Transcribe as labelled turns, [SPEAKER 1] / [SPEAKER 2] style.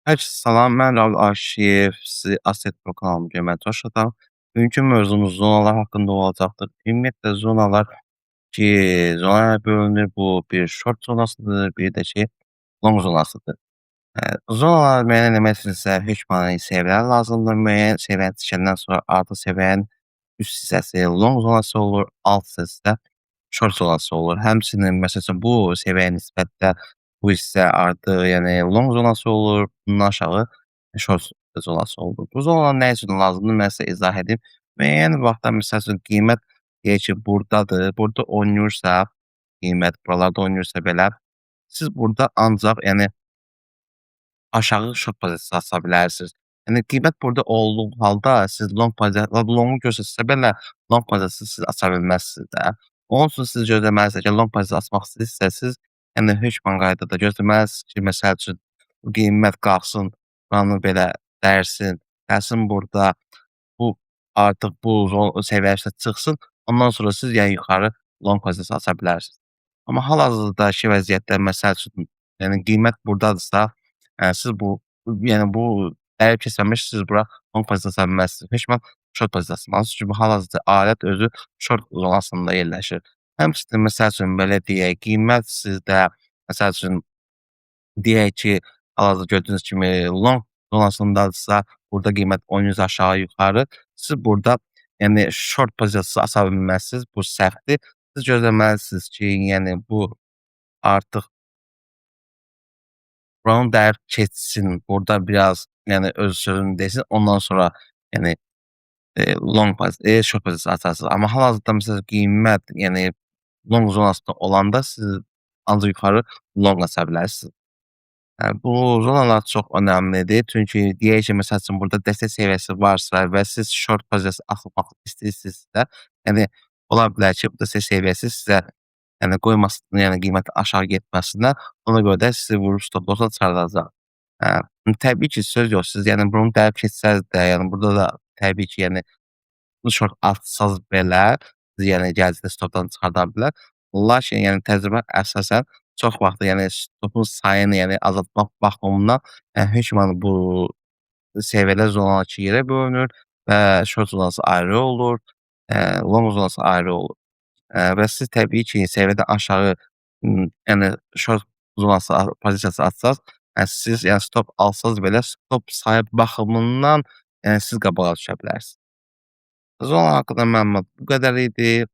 [SPEAKER 1] Hər kəsə salam, mən Raul Arşiyev, sizi Asset Pro kanalımı görməyə çalışacağam. Bugünkü mövzumuz zonalar haqqında olacaqdır. Ümumiyyətlə zonalar ki, zonalara bölünür. Bu bir short zonasıdır, bir də ki, long zonasıdır. Zonalar müəyyən eləmək üçünsə hökmranə səviyyələr lazımdır. Müəyyən səviyyəni keçəndən sonra artıq səviyyənin üst hissəsi long zonası olur, alt hissəsi də short zonası olur. Həmçinin məsəl üçün bu səviyyəyə nisbətdə bu hissə artıq, yəni long zonası olur, bundan aşağı short zonası olur. Bu zonalar nə üçün lazımdır? Mən sizə izah edeyim. Müəyyən vaxtda məsəl üçün qiymət deyək ki, burdadır, burada oynayırsa, qiymət buralarda oynayırsa belə, siz burada ancaq yəni aşağı short pozisiyası aça bilərsiniz. Yəni qiymət burada olduğu halda siz lonqu göstərsə belə long pozisiyası siz aça bilməzsiniz də. Onun üçün siz gözləməlisiniz ki, long pozisiya açmaq istəyirsəniz, yəni hökmən qaydada gözləməlisiniz ki, məsəl üçün bu qiymət qalxsın, buranı belə dərsin, gəlsin burada bu artıq bu səviyyə üstə çıxsın, ondan sonra siz yəni yuxarı long pozisiyası aça bilərsiniz. Amma hal-hazırdakı vəziyyətdə məsəl üçün, yəni qiymət burdadırsa, siz yəni bu dəyər keçməmiş siz bura long pozisiyası aça bilməzsiniz. Hökmən short pozisiyası almalısınız. Çünki hal-hazırda alət özü short zonasında yerləşir. Həmçinin məsəl üçün belə deyək, qiymət sizdə məsəl üçün deyək ki, hal-hazırda gördüyünüz kimi long zonasındadırsa, burada qiymət oynayırsa aşağı yuxarı, siz burada yəni short pozisiyası aça bilməzsiniz. Bu səhvdir. Siz gözləməlisiniz ki, yəni bu artıq buranın dəyər keçsin, burada biraz yəni öz sözünü desin, ondan sonra yəni short pozisiyası açarsınız. Amma hal-hazırda məsələn qiymət yəni long zonasında olanda siz ancaq yuxarı long aça bilərsiniz. Bu zonalar çox önəmlidir. Çünki deyək ki, məsəl üçün burada dəstək səviyyəsi varsa və siz short pozisiyası açmaq istəyirsinizsə, yəni ola bilər ki, bu dəstək səviyyəsi sizə yəni qoymasın, yəni qiymətin aşağı getməsinə, ona görə də sizi vurub stop loss'a çıxardacaq. Təbii ki, söz yox, siz yəni bunu dərk etsəz də, yəni burada da təbii ki, yəni bu short atsaz belə, sizi yəni gələcəkdə stopdan çıxarda bilər. Lakin yəni təcrübə əsasən çox vaxt yəni stopun sayını yəni azaltmaq baxımından hökmən bu səviyyələr zonalar 2 yerə bölünür və short zonası ayrı olur, long zonası ayrı olur. Və siz təbii ki, səviyyədən aşağı, yəni short zonası pozisiyası açsaz, siz yəni stop alsaz belə stop sayı baxımından, yəni siz qabağa düşə bilərsiniz. Zona haqqında məlumat bu qədər idi.